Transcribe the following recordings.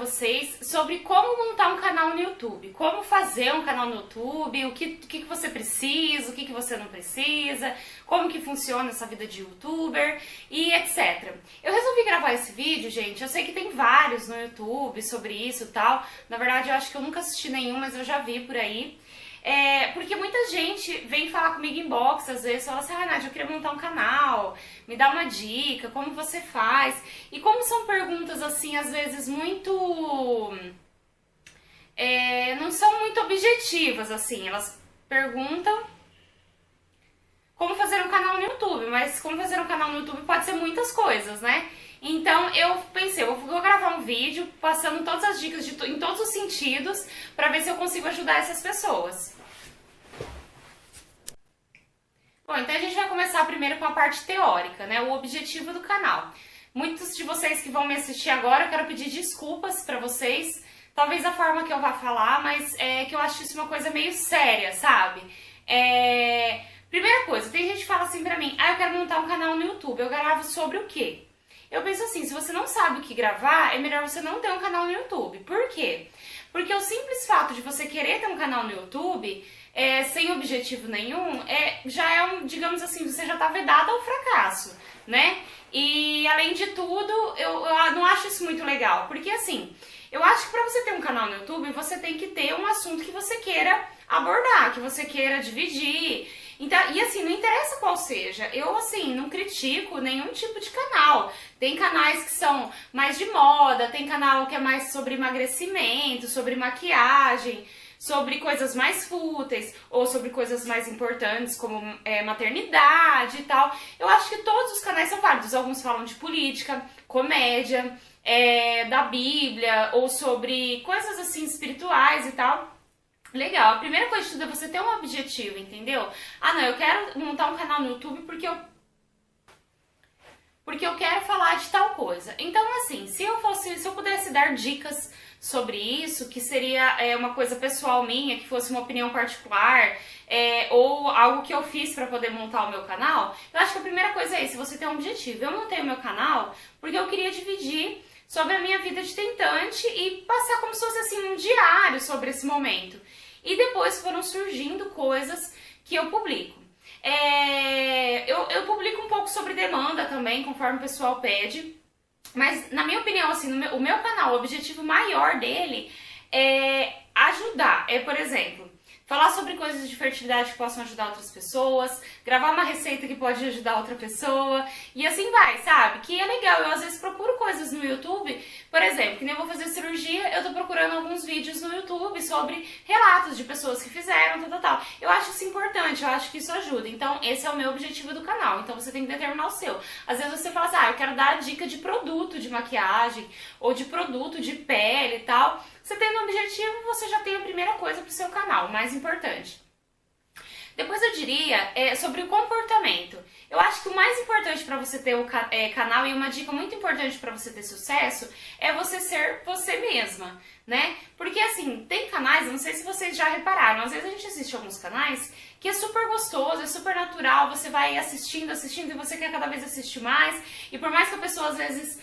vocês sobre como montar um canal no YouTube, como fazer um canal no YouTube, o que você precisa, o que você não precisa, como que funciona essa vida de YouTuber e etc. Eu resolvi gravar esse vídeo, gente, eu sei que tem vários no YouTube sobre isso e tal, na verdade eu acho que eu nunca assisti nenhum, mas eu já vi por aí. Porque muita gente vem falar comigo em inbox, às vezes, fala assim, Nádia, eu queria montar um canal, me dá uma dica, como você faz? E como são perguntas, assim, às vezes muito... não são muito objetivas, assim, elas perguntam como fazer um canal no YouTube, mas como fazer um canal no YouTube pode ser muitas coisas, né? Então eu pensei, eu vou gravar um vídeo passando todas as dicas em todos os sentidos para ver se eu consigo ajudar essas pessoas. Bom, então a gente vai começar primeiro com a parte teórica, né? O objetivo do canal. Muitos de vocês que vão me assistir agora, eu quero pedir desculpas para vocês. Talvez a forma que eu vá falar, mas é que eu acho isso uma coisa meio séria, sabe? Primeira coisa, tem gente que fala assim pra mim, eu quero montar um canal no YouTube, eu gravo sobre o quê? Eu penso assim, se você não sabe o que gravar, é melhor você não ter um canal no YouTube. Por quê? Porque o simples fato de você querer ter um canal no YouTube, sem objetivo nenhum, já é digamos assim, você já tá vedado ao fracasso, né? E além de tudo, eu não acho isso muito legal, porque assim, eu acho que pra você ter um canal no YouTube, você tem que ter um assunto que você queira abordar, que você queira dividir. Então, e assim, não interessa qual seja, eu assim, não critico nenhum tipo de canal. Tem canais que são mais de moda, tem canal que é mais sobre emagrecimento, sobre maquiagem, sobre coisas mais fúteis, ou sobre coisas mais importantes como maternidade e tal. Eu acho que todos os canais são válidos, alguns falam de política, comédia, da Bíblia, ou sobre coisas assim espirituais e tal. Legal, a primeira coisa de tudo é você ter um objetivo, entendeu? Não, eu quero montar um canal no YouTube porque eu quero falar de tal coisa. Então, assim, se eu pudesse dar dicas sobre isso, que seria uma coisa pessoal minha, que fosse uma opinião particular, ou algo que eu fiz para poder montar o meu canal, eu acho que a primeira coisa é isso, você ter um objetivo. Eu montei o meu canal porque eu queria dividir sobre a minha vida de tentante e passar como se fosse assim um diário sobre esse momento. E depois foram surgindo coisas que eu publico. Eu publico um pouco sobre demanda também, conforme o pessoal pede. Mas, na minha opinião, assim, o meu canal, o objetivo maior dele é ajudar. Por exemplo, falar sobre coisas de fertilidade que possam ajudar outras pessoas, gravar uma receita que pode ajudar outra pessoa, e assim vai, sabe? Que é legal, eu às vezes procuro coisas no YouTube, por exemplo, que nem eu vou fazer cirurgia, eu tô procurando alguns vídeos no YouTube sobre relatos de pessoas que fizeram, tal. Eu acho isso importante, eu acho que isso ajuda, então esse é o meu objetivo do canal, então você tem que determinar o seu. Às vezes você fala assim, eu quero dar dica de produto de maquiagem, ou de produto de pele e tal. Você tendo um objetivo, você já tem a primeira coisa pro seu canal, o mais importante. Depois eu diria sobre o comportamento. Eu acho que o mais importante para você ter o canal e uma dica muito importante para você ter sucesso é você ser você mesma, né? Porque assim, tem canais, eu não sei se vocês já repararam, às vezes a gente assiste alguns canais que é super gostoso, é super natural, você vai assistindo e você quer cada vez assistir mais, e por mais que a pessoa às vezes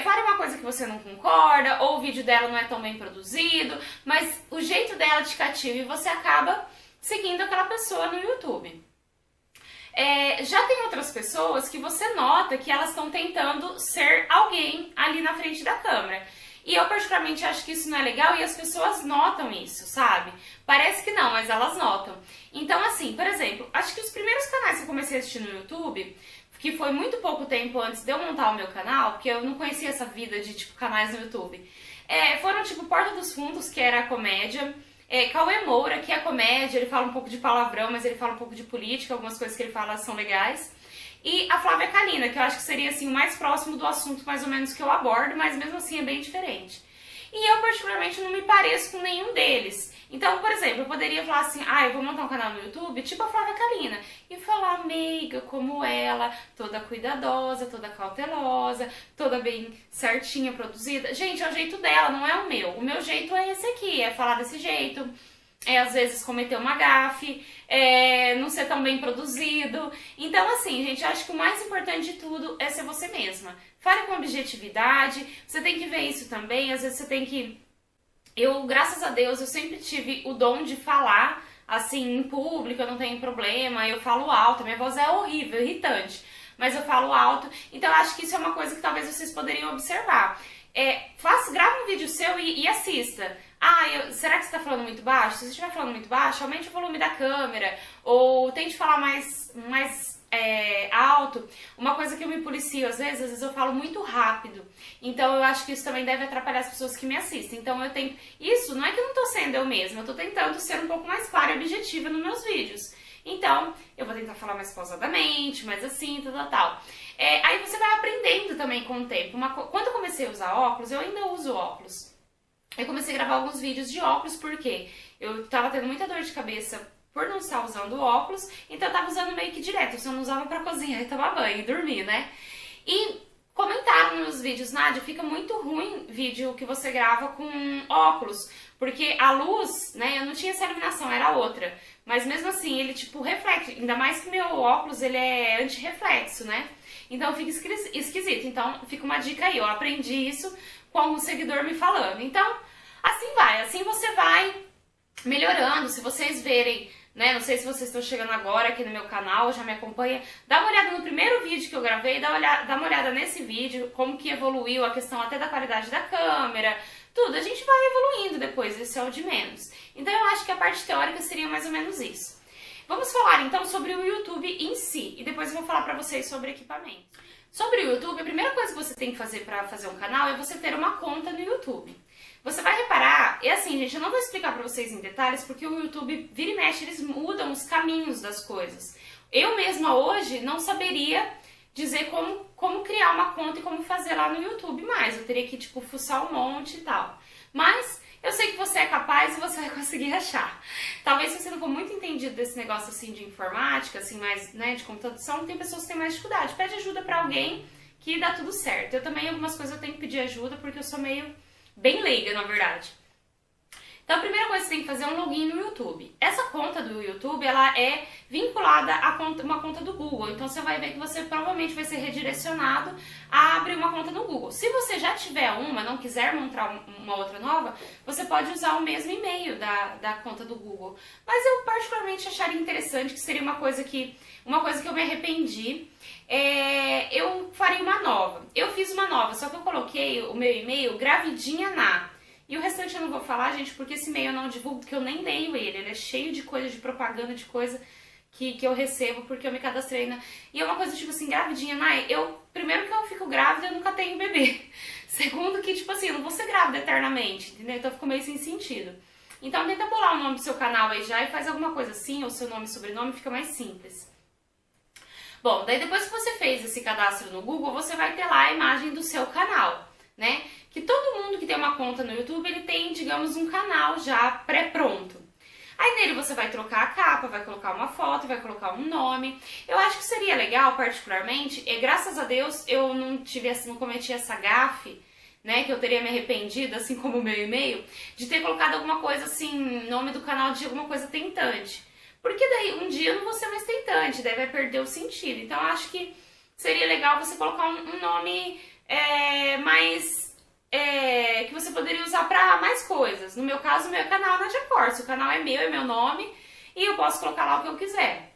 fale uma coisa que você não concorda, ou o vídeo dela não é tão bem produzido, mas o jeito dela te cativa e você acaba seguindo aquela pessoa no YouTube. Já tem outras pessoas que você nota que elas estão tentando ser alguém ali na frente da câmera. E eu particularmente acho que isso não é legal e as pessoas notam isso, sabe? Parece que não, mas elas notam. Então assim, por exemplo, acho que os primeiros canais que eu comecei a assistir no YouTube, que foi muito pouco tempo antes de eu montar o meu canal, porque eu não conhecia essa vida de tipo canais no YouTube, foram tipo Porta dos Fundos, que era a comédia, Cauê Moura, que é comédia, ele fala um pouco de palavrão, mas ele fala um pouco de política, algumas coisas que ele fala são legais. E a Flávia Kalina, que eu acho que seria assim o mais próximo do assunto mais ou menos que eu abordo, mas mesmo assim é bem diferente. E eu particularmente não me pareço com nenhum deles. Então, por exemplo, eu poderia falar assim, eu vou montar um canal no YouTube, tipo a Flávia Kalina, e falar meiga como ela, toda cuidadosa, toda cautelosa, toda bem certinha, produzida. Gente, é o jeito dela, não é o meu. O meu jeito é esse aqui, é falar desse jeito, às vezes cometer uma gafe, não ser tão bem produzido. Então, assim, gente, eu acho que o mais importante de tudo é ser você mesma. Fale com objetividade, você tem que ver isso também, às vezes você tem que... Eu, graças a Deus, eu sempre tive o dom de falar, assim, em público, eu não tenho problema, eu falo alto, minha voz é horrível, irritante, mas eu falo alto, então eu acho que isso é uma coisa que talvez vocês poderiam observar. Grava um vídeo seu e assista. Será que você está falando muito baixo? Se você estiver falando muito baixo, aumente o volume da câmera, ou tente falar mais alto. Uma coisa que eu me policio às vezes eu falo muito rápido. Então eu acho que isso também deve atrapalhar as pessoas que me assistem. Então eu tenho... Isso não é que eu não estou sendo eu mesma, eu estou tentando ser um pouco mais clara e objetiva nos meus vídeos. Então, eu vou tentar falar mais pausadamente, mais assim, tal. Aí você vai aprendendo também com o tempo. Quando eu comecei a usar óculos, eu ainda uso óculos. Eu comecei a gravar alguns vídeos de óculos porque eu tava tendo muita dor de cabeça por não estar usando óculos, então eu tava usando meio que direto. Eu só não usava pra cozinhar e tomar banho e dormir, né? E comentaram nos vídeos, Nádia, fica muito ruim vídeo que você grava com óculos, porque a luz, né, eu não tinha essa iluminação, era outra. Mas mesmo assim, ele tipo reflete, ainda mais que meu óculos, ele é anti-reflexo, né? Então fica esquisito. Então fica uma dica aí, eu aprendi isso com um seguidor me falando. Então, assim você vai melhorando. Se vocês verem, né, não sei se vocês estão chegando agora aqui no meu canal, já me acompanha, dá uma olhada no primeiro vídeo que eu gravei, dá uma olhada nesse vídeo, como que evoluiu a questão até da qualidade da câmera, tudo. A gente vai evoluindo depois, esse é o de menos. Então eu acho que a parte teórica seria mais ou menos isso. Vamos falar então sobre o YouTube em si, e depois eu vou falar pra vocês sobre equipamento. Sobre o YouTube, a primeira coisa que você tem que fazer para fazer um canal é você ter uma conta no YouTube. Você vai reparar, e assim, gente, eu não vou explicar para vocês em detalhes, porque o YouTube, vira e mexe, eles mudam os caminhos das coisas. Eu mesma hoje não saberia dizer como criar uma conta e como fazer lá no YouTube mais. Eu teria que, tipo, fuçar um monte e tal. Mas eu sei que você é capaz e você vai conseguir achar. Talvez se você não for muito entendido desse negócio assim de informática, assim, mais, né, de computação, tem pessoas que têm mais dificuldade. Pede ajuda pra alguém que dá tudo certo. Eu também, algumas coisas eu tenho que pedir ajuda porque eu sou meio bem leiga, na verdade. Então a primeira coisa que você tem que fazer é um login no YouTube. Essa conta do YouTube, ela é vinculada a uma conta do Google. Então você vai ver que você provavelmente vai ser redirecionado a abrir uma conta no Google. Se você já tiver uma, não quiser montar uma outra nova, você pode usar o mesmo e-mail da conta do Google. Mas eu particularmente acharia interessante, que seria uma coisa que eu me arrependi. Eu faria uma nova. Eu fiz uma nova, só que eu coloquei o meu e-mail Gravidinha na. E o restante eu não vou falar, gente, porque esse e-mail eu não divulgo, porque eu nem leio ele. Ele é cheio de coisa, de propaganda, de coisa que eu recebo, porque eu me cadastrei na... E é uma coisa, tipo assim, gravidinha, primeiro que eu fico grávida, eu nunca tenho bebê. Segundo que, tipo assim, eu não vou ser grávida eternamente, entendeu? Então ficou meio sem sentido. Então tenta bolar o nome do seu canal aí já e faz alguma coisa assim, ou seu nome e sobrenome, fica mais simples. Bom, daí depois que você fez esse cadastro no Google, você vai ter lá a imagem do seu canal, né? Que todo mundo que tem uma conta no YouTube, ele tem, digamos, um canal já pré-pronto. Aí nele você vai trocar a capa, vai colocar uma foto, vai colocar um nome. Eu acho que seria legal, particularmente, graças a Deus eu não cometi essa gafe, né, que eu teria me arrependido, assim como o meu e-mail, de ter colocado alguma coisa assim, nome do canal de alguma coisa tentante. Porque daí um dia eu não vou ser mais tentante, daí vai perder o sentido. Então eu acho que seria legal você colocar um nome mais... que você poderia usar para mais coisas. No meu caso, o meu canal é Nádia Corsa. O canal é meu nome e eu posso colocar lá o que eu quiser.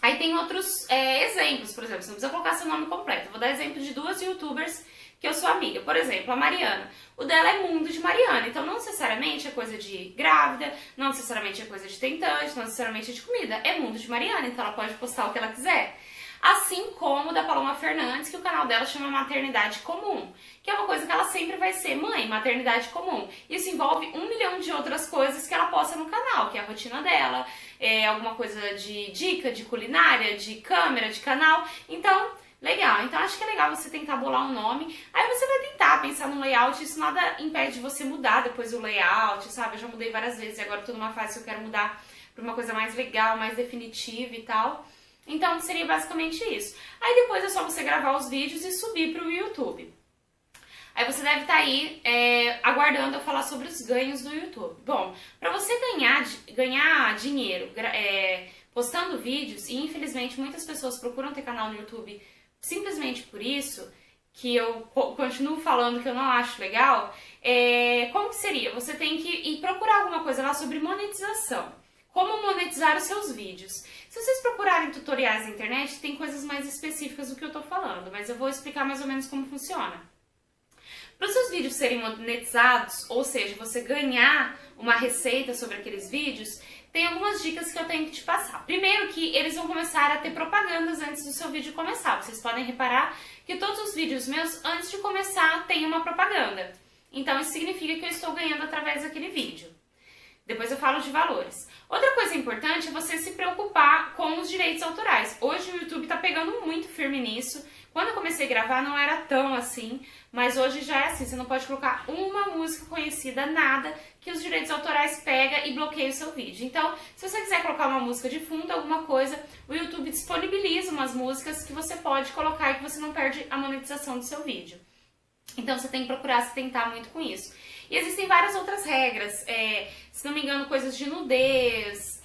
Aí tem outros exemplos, por exemplo, você não precisa colocar seu nome completo. Eu vou dar exemplo de duas youtubers que eu sou amiga. Por exemplo, a Mariana. O dela é Mundo de Mariana. Então não necessariamente é coisa de grávida, não necessariamente é coisa de tentante, não necessariamente é de comida. É Mundo de Mariana, então ela pode postar o que ela quiser. Assim como da Paloma Fernandes, que o canal dela chama Maternidade Comum, que é uma coisa que ela sempre vai ser mãe, maternidade comum. Isso envolve 1 milhão de outras coisas que ela posta no canal, que é a rotina dela, alguma coisa de dica, de culinária, de câmera, de canal. Então, legal. Então, acho que é legal você tentar bolar um nome. Aí você vai tentar pensar no layout, isso nada impede você mudar depois o layout, sabe? Eu já mudei várias vezes e agora eu tô numa fase que eu quero mudar pra uma coisa mais legal, mais definitiva e tal. Então seria basicamente isso. Aí depois é só você gravar os vídeos e subir para o YouTube. Aí você deve estar aí aguardando eu falar sobre os ganhos do YouTube. Bom, para você ganhar dinheiro postando vídeos, e infelizmente muitas pessoas procuram ter canal no YouTube simplesmente por isso, que eu continuo falando que eu não acho legal, como que seria? Você tem que ir procurar alguma coisa lá sobre monetização. Como monetizar os seus vídeos. Se vocês procurarem tutoriais na internet, tem coisas mais específicas do que eu tô falando, mas eu vou explicar mais ou menos como funciona. Para os seus vídeos serem monetizados, ou seja, você ganhar uma receita sobre aqueles vídeos, tem algumas dicas que eu tenho que te passar. Primeiro que eles vão começar a ter propagandas antes do seu vídeo começar. Vocês podem reparar que todos os vídeos meus, antes de começar, tem uma propaganda. Então isso significa que eu estou ganhando através daquele vídeo. Depois eu falo de valores. Outra coisa importante é você se preocupar com os direitos autorais. Hoje o YouTube tá pegando muito firme nisso. Quando eu comecei a gravar não era tão assim, mas hoje já é assim. Você não pode colocar uma música conhecida, nada, que os direitos autorais pega e bloqueia o seu vídeo. Então, se você quiser colocar uma música de fundo, alguma coisa, o YouTube disponibiliza umas músicas que você pode colocar e que você não perde a monetização do seu vídeo. Então você tem que procurar se tentar muito com isso. E existem várias outras regras, se não me engano, coisas de nudez,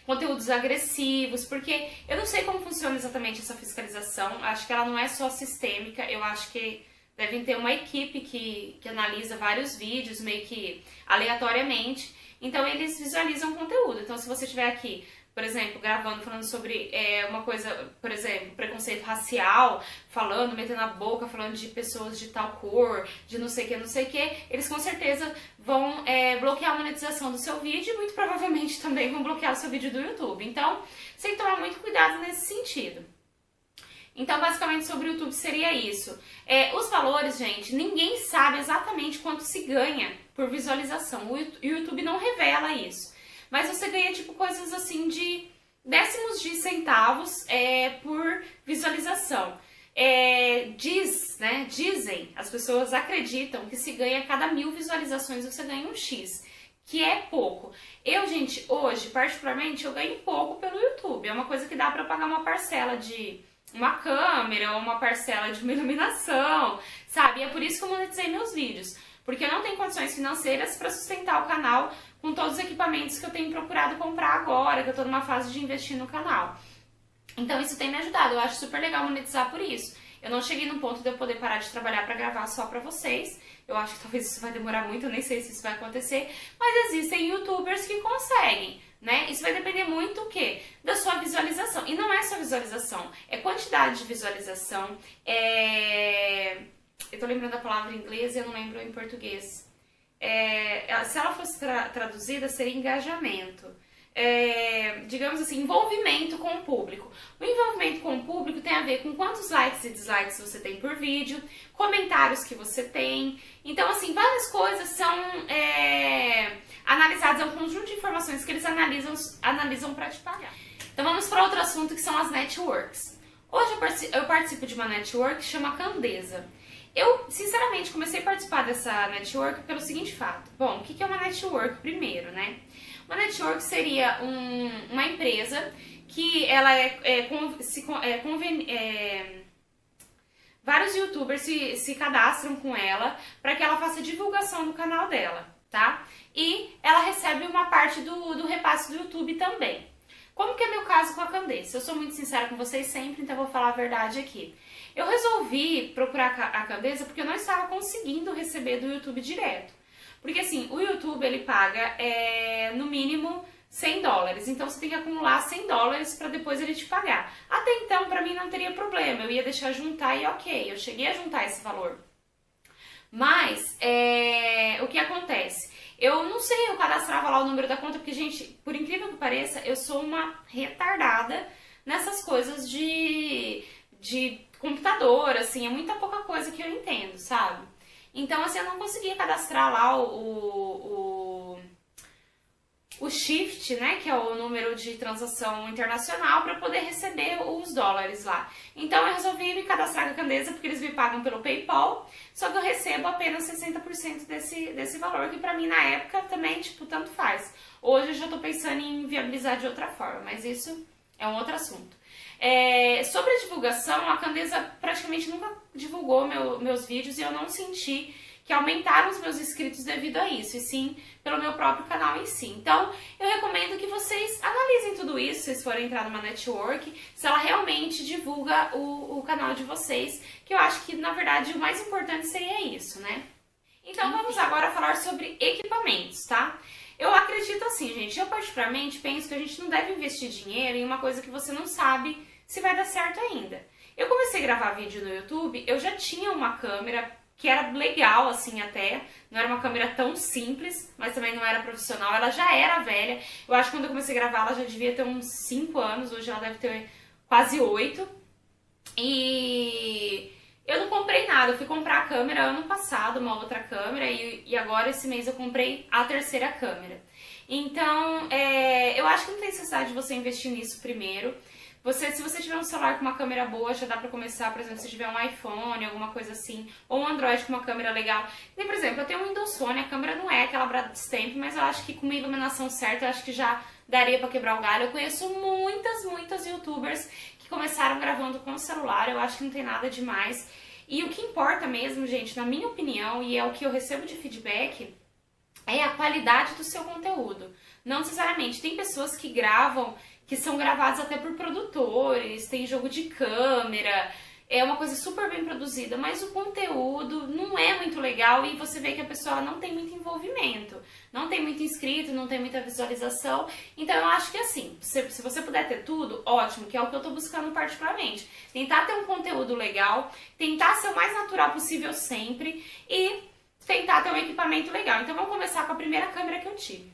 conteúdos agressivos, porque eu não sei como funciona exatamente essa fiscalização, acho que ela não é só sistêmica, eu acho que devem ter uma equipe que analisa vários vídeos, meio que aleatoriamente, então eles visualizam o conteúdo. Então se você estiver aqui, por exemplo, gravando, falando sobre uma coisa, por exemplo, preconceito racial, falando, metendo a boca, falando de pessoas de tal cor, de não sei o que, eles com certeza vão bloquear a monetização do seu vídeo e muito provavelmente também vão bloquear o seu vídeo do YouTube. Então, você tem que tomar muito cuidado nesse sentido. Então, basicamente, sobre o YouTube seria isso. Os valores, gente, ninguém sabe exatamente quanto se ganha por visualização. O YouTube não revela isso. Mas você ganha, tipo, coisas assim de décimos de centavos por visualização. Dizem, as pessoas acreditam que se ganha a cada 1000 visualizações você ganha um X, que é pouco. Eu, gente, hoje, particularmente, eu ganho pouco pelo YouTube. É uma coisa que dá pra pagar uma parcela de uma câmera, ou uma parcela de uma iluminação, sabe? E é por isso que eu monetizei meus vídeos. Porque eu não tenho condições financeiras para sustentar o canal com todos os equipamentos que eu tenho procurado comprar agora, que eu tô numa fase de investir no canal. Então isso tem me ajudado, eu acho super legal monetizar por isso. Eu não cheguei num ponto de eu poder parar de trabalhar para gravar só pra vocês. Eu acho que talvez isso vai demorar muito, eu nem sei se isso vai acontecer. Mas existem youtubers que conseguem, né? Isso vai depender muito do quê? Da sua visualização. E não é só visualização, é quantidade de visualização, Eu tô lembrando a palavra em inglês e eu não lembro em português. Se ela fosse traduzida, seria engajamento. Digamos assim, envolvimento com o público. O envolvimento com o público tem a ver com quantos likes e dislikes você tem por vídeo, comentários que você tem. Então, assim, várias coisas são analisadas, é um conjunto de informações que eles analisam para te pagar. Então vamos para outro assunto, que são as networks. Hoje eu participo de uma network que chama Candesa. Eu, sinceramente, comecei a participar dessa network pelo seguinte fato. Bom, o que é uma network primeiro, né? Uma network seria uma empresa que ela vários youtubers se cadastram com ela para que ela faça divulgação do canal dela, tá? E ela recebe uma parte do repasse do YouTube também. Como que é meu caso com a Candesa? Eu sou muito sincera com vocês sempre, então eu vou falar a verdade aqui. Eu resolvi procurar a Candesa porque eu não estava conseguindo receber do YouTube direto. Porque assim, o YouTube ele paga no mínimo $100, então você tem que acumular $100 para depois ele te pagar. Até então, para mim não teria problema, eu ia deixar juntar e ok, eu cheguei a juntar esse valor. Mas, o que acontece? Eu não sei, eu cadastrava lá o número da conta, porque, gente, por incrível que pareça, eu sou uma retardada nessas coisas de computador, assim, é muita pouca coisa que eu entendo, sabe? Então, assim, eu não conseguia cadastrar lá o Shift, né, que é o número de transação internacional, para poder receber os dólares lá. Então, eu resolvi me cadastrar com a Candesa, porque eles me pagam pelo PayPal, só que eu recebo apenas 60% desse valor, que pra mim, na época, também, tipo, tanto faz. Hoje eu já tô pensando em viabilizar de outra forma, mas isso é um outro assunto. Sobre a divulgação, a Candeza praticamente nunca divulgou meus vídeos e eu não senti que aumentaram os meus inscritos devido a isso, e sim pelo meu próprio canal em si. Então, eu recomendo que vocês analisem tudo isso, se vocês forem entrar numa network, se ela realmente divulga o canal de vocês, que eu acho que, na verdade, o mais importante seria isso, né? Então, vamos agora falar sobre equipamentos, tá? Eu acredito assim, gente, eu particularmente penso que a gente não deve investir dinheiro em uma coisa que você não sabe se vai dar certo ainda. Eu comecei a gravar vídeo no YouTube, eu já tinha uma câmera que era legal, assim, até. Não era uma câmera tão simples, mas também não era profissional. Ela já era velha. Eu acho que quando eu comecei a gravar, ela já devia ter uns 5 anos. Hoje ela deve ter quase 8. E eu não comprei nada. Eu fui comprar a câmera ano passado, uma outra câmera. E agora, esse mês, eu comprei a terceira câmera. Então, eu acho que não tem necessidade de você investir nisso primeiro. Se você tiver um celular com uma câmera boa, já dá pra começar, por exemplo, se tiver um iPhone, alguma coisa assim, ou um Android com uma câmera legal. E, por exemplo, eu tenho um Windows Phone, a câmera não é aquela Brastemp, mas eu acho que com uma iluminação certa, eu acho que já daria pra quebrar o galho. Eu conheço muitas youtubers que começaram gravando com o celular, eu acho que não tem nada demais. E o que importa mesmo, gente, na minha opinião, e é o que eu recebo de feedback, é a qualidade do seu conteúdo. Não necessariamente, tem pessoas que gravam, que são gravados até por produtores, tem jogo de câmera, é uma coisa super bem produzida, mas o conteúdo não é muito legal e você vê que a pessoa não tem muito envolvimento, não tem muito inscrito, não tem muita visualização. Então eu acho que assim, se você puder ter tudo, ótimo, que é o que eu tô buscando particularmente. Tentar ter um conteúdo legal, tentar ser o mais natural possível sempre e tentar ter um equipamento legal. Então vamos começar com a primeira câmera que eu tive.